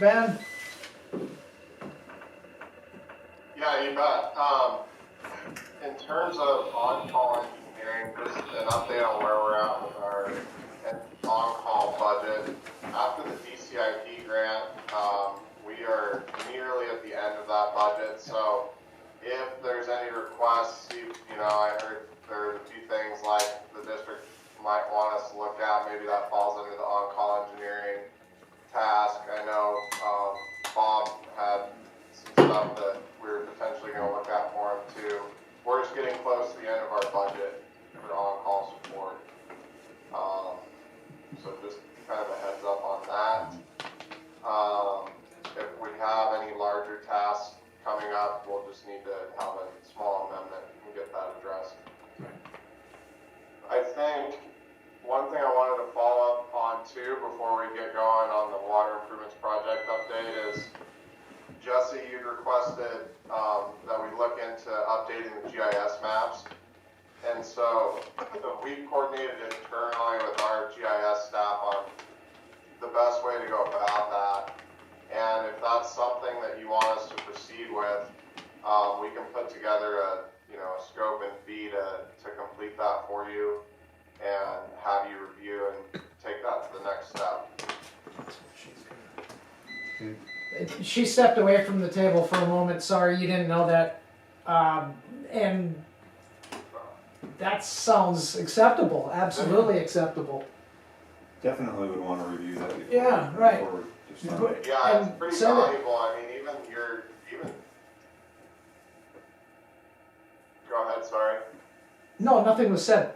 Ben? Yeah, you bet. In terms of on-call engineering, just an update on where we're at with our on-call budget. After the DCIP grant, we are nearly at the end of that budget. So if there's any requests, I heard there's a few things like the district might want us to look at. Maybe that falls under the on-call engineering task. I know Bob had some stuff that we were potentially going to look at for him too. We're just getting close to the end of our budget for on-call support. So just kind of a heads up on that. If we have any larger tasks coming up, we'll just need to have a small amendment and get that addressed. I think one thing I wanted to follow up on too before we get going on the water improvements project update is, Jesse, you requested that we look into updating the GIS maps. And so we've coordinated internally with our GIS staff on the best way to go about that. And if that's something that you want us to proceed with, we can put together a scope and fee to complete that for you and have you review and take that to the next step. She stepped away from the table for a moment. Sorry, you didn't know that. And that sounds acceptable. Absolutely acceptable. Definitely would want to review that before. Yeah, right. Before we start. Yeah, it's pretty valuable. I mean, even. Go ahead. Sorry. No, nothing was said.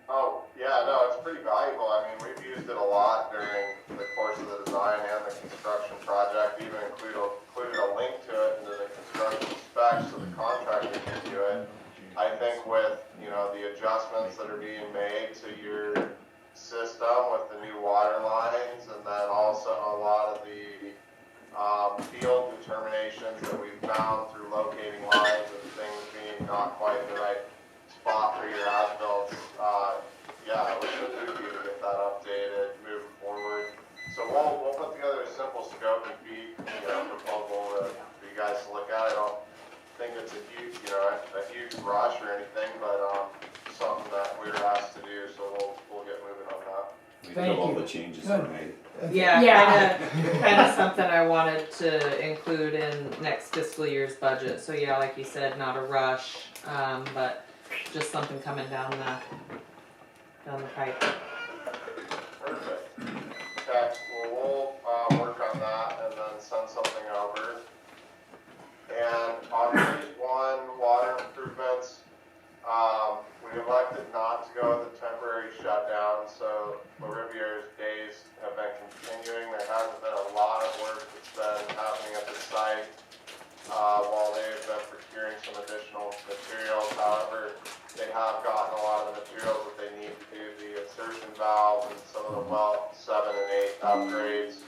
Oh, yeah, no, it's pretty valuable. I mean, we've used it a lot during the course of the design and the construction project, even included a link to it into the construction specs so the contractor can do it. I think with, the adjustments that are being made to your system with the new water lines, and then also a lot of the field determinations that we've found through locating lines and things being not quite in the right spot for your as-built, yeah, we should do to get that updated, moving forward. So we'll put together a simple scope and fee, proposal for you guys to look at. I don't think it's a huge rush or anything, but something that we were asked to do, so we'll get moving on that. Thank all you. the changes are made. Yeah, kind of something I wanted to include in next fiscal year's budget. So yeah, like you said, not a rush, but just something coming down the pipe. Perfect. Okay, well, we'll work on that and then send something over. And on phase 1 water improvements, we elected not to go with a temporary shutdown, so the Rivier's days have been continuing. There hasn't been a lot of work that's been happening at the site while they've been procuring some additional materials. However, they have gotten a lot of the materials that they need to do the insertion valves and some of the well 7 and 8 upgrades,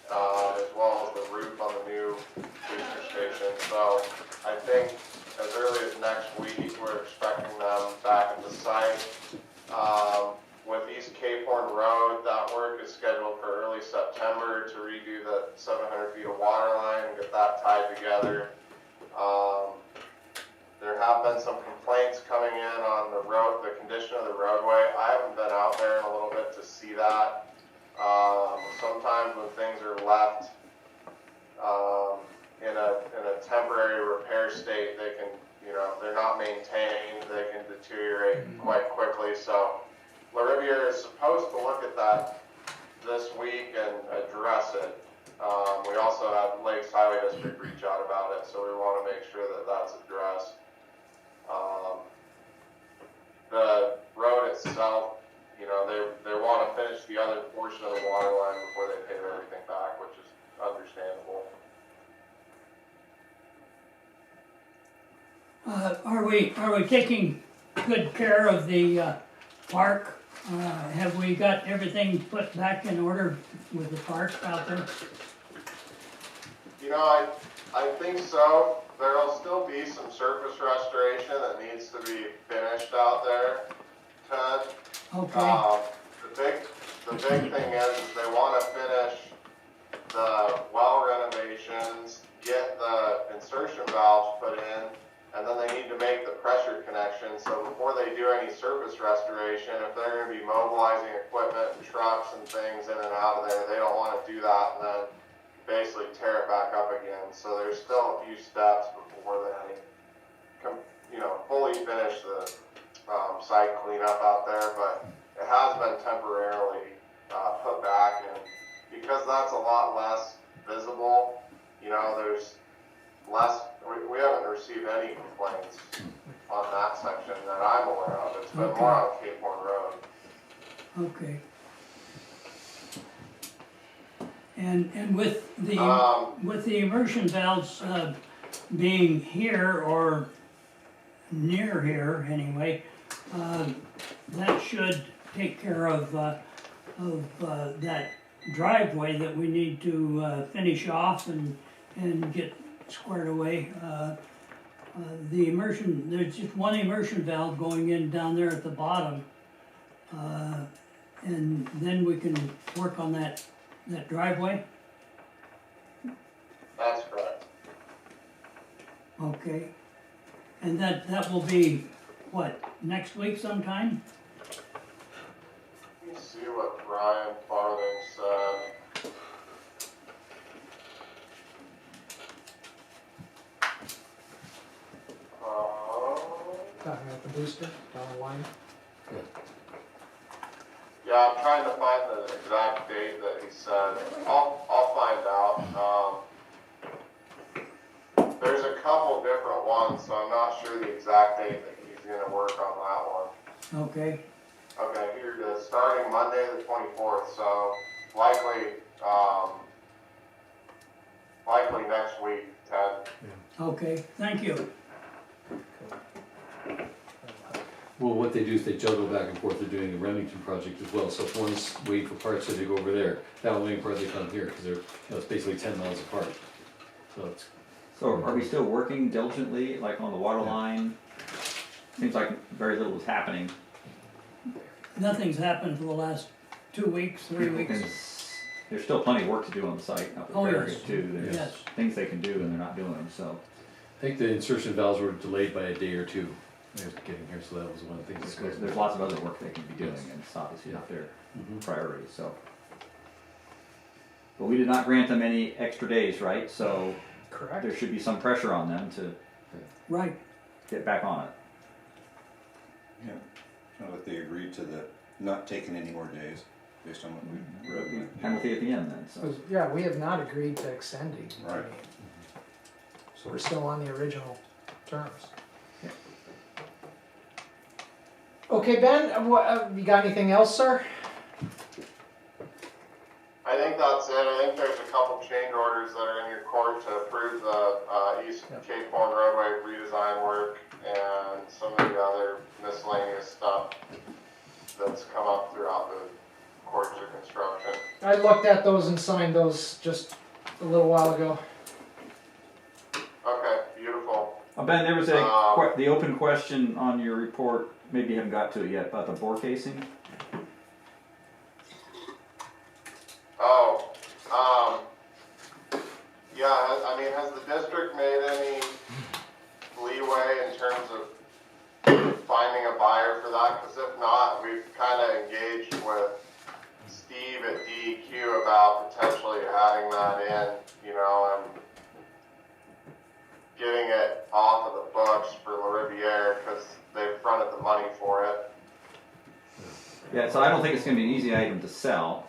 as well as the roof on the new booster station. So I think as early as next week, we're expecting them back at the site. With East Cape Horn Road, that work is scheduled for early September to redo the 700 feet of water line and get that tied together. There have been some complaints coming in on the road, the condition of the roadway. I haven't been out there in a little bit to see that. Sometimes when things are left in a temporary repair state, they can, if they're not maintained, they can deteriorate quite quickly. So La Riviere is supposed to look at that this week and address it. We also have Lakes Highway District reach out about it, so we want to make sure that that's addressed. The road itself, they want to finish the other portion of the water line before they pave everything back, which is understandable. Are we taking good care of the park? Have we got everything put back in order with the park out there? I think so. There'll still be some surface restoration that needs to be finished out there, Ted. Okay. The the big thing is they wanna finish the well renovations, get the insertion valves put in, and then they need to make the pressure connection, so before they do any surface restoration, if they're gonna be mobilizing equipment and trucks and things in and out of there, they don't wanna do that and then basically tear it back up again. So there's still a few steps before they, fully finish the site cleanup out there, but it has been temporarily put back, and because that's a lot less visible, there's less, we haven't received any complaints on that section that I'm aware of. It's been Okay. more on Cape Horn Road. Okay. And with the immersion valves being here or near here anyway, that should take care of that driveway that we need to finish off and get squared away. The immersion, there's just one immersion valve going in down there at the bottom. And then we can work on that driveway. That's correct. Okay. And that will be, what, next week sometime? Let me see what Brian Farthing said. Talking about the booster down the line. Yeah, I'm trying to find the exact date that he said. I'll find out. There's a couple different ones, so I'm not sure the exact date that he's gonna work on that one. Okay. Okay, here it is, starting Monday the 24th, so likely next week, Ted. Okay, thank you. Well, what they do is they juggle back and forth. They're doing the Remington project as well. So if one's waiting for parts, so they go over there. That one waiting for parts, they come here because they're, it's basically 10 miles apart. So it's, So are we still working diligently, like on the water line? Seems like very little is happening. Nothing's happened for the last 2 weeks, 3 weeks. And there's still plenty of work to do on the site up Oh, at yes. Farragut too. There's Yes. things they can do and they're not doing, so. I think the insertion valves were delayed by a day or two. They're getting here, so that was one of the things. There's lots of other work they can be doing and it's obviously not their Mhm. priority, so. But we did not grant them any extra days, right? So Correct. there should be some pressure on them to Right. get back on it. Yeah, now that they agreed to the not taking any more days, based on what we read. Penalty at the end then, so. Yeah, we have not agreed to extending. Right. So we're still on the original terms. Yeah. Okay, Ben, you got anything else, sir? I think that's it. I think there's a couple change orders that are in your court to approve the East Yep. Cape Horn roadway redesign work and some of the other miscellaneous stuff that's come up throughout the course of construction. I looked at those and signed those just a little while ago. Okay, beautiful. Ben, there was the open question on your report, maybe you haven't got to it yet, about the bore casing. Oh, yeah, I mean, has the district made any leeway in terms of finding a buyer for that? Because if not, we've kind of engaged with Steve at DEQ about potentially having that in, and getting it off of the books for La Riviere because they've fronted the money for it. Yeah, so I don't think it's gonna be an easy item to sell.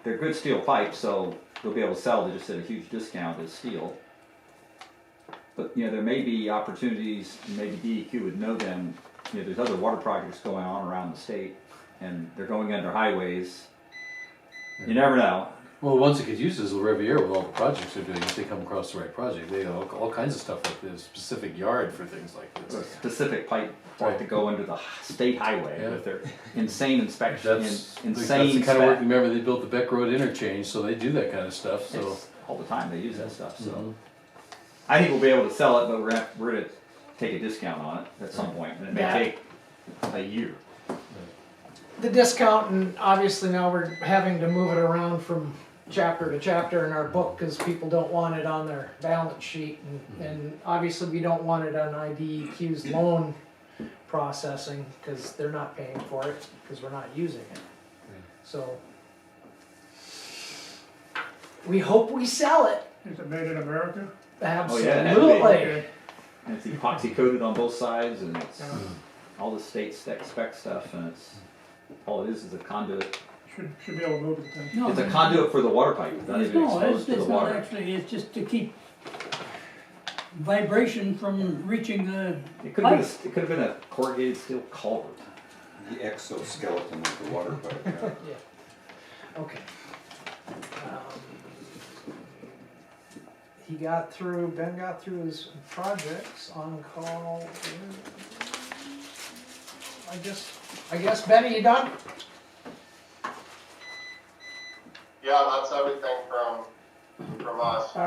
They're good steel pipes, so they'll be able to sell, they just at a huge discount as steel. But, there may be opportunities, maybe DEQ would know them, there's other water projects going on around the state, and they're going under highways. You never know. Well, once it gets used as La Riviere with all the projects they're doing, if they come across the right project, they have all kinds of stuff like this, specific yard for things like A this. specific pipe to go under the state highway Yeah. with their insane inspection, That's the insane kind of work. spec. Remember, they built the Beck Road interchange, so they do that kind of stuff. So It's all the time they use that stuff, so. Mhm. I think we'll be able to sell it, but we're gonna take a discount on it at some point, and it may Yeah. take a year. the discount, and obviously now we're having to move it around from chapter to chapter in our book because people don't want it on their balance sheet, and obviously we don't want it on IDEQ's loan processing because they're not paying for it because we're not using it. So we hope we sell it. Is it made in America? Absolutely. Okay. And it's epoxy coated on both sides, and it's Yeah. all the state spec stuff, and it's, all it is a conduit. Should be able to move it then. No, It's a conduit for the water pipe, it's not even No, exposed to the it's not water. actually, it's just to keep vibration from reaching the, It could have been, it could have been a corrugated steel culvert. The exoskeleton of the water pipe, yeah. Yeah. Okay. Ben got through his projects on call. I guess, Benny, you done? Yeah, that's everything from us. All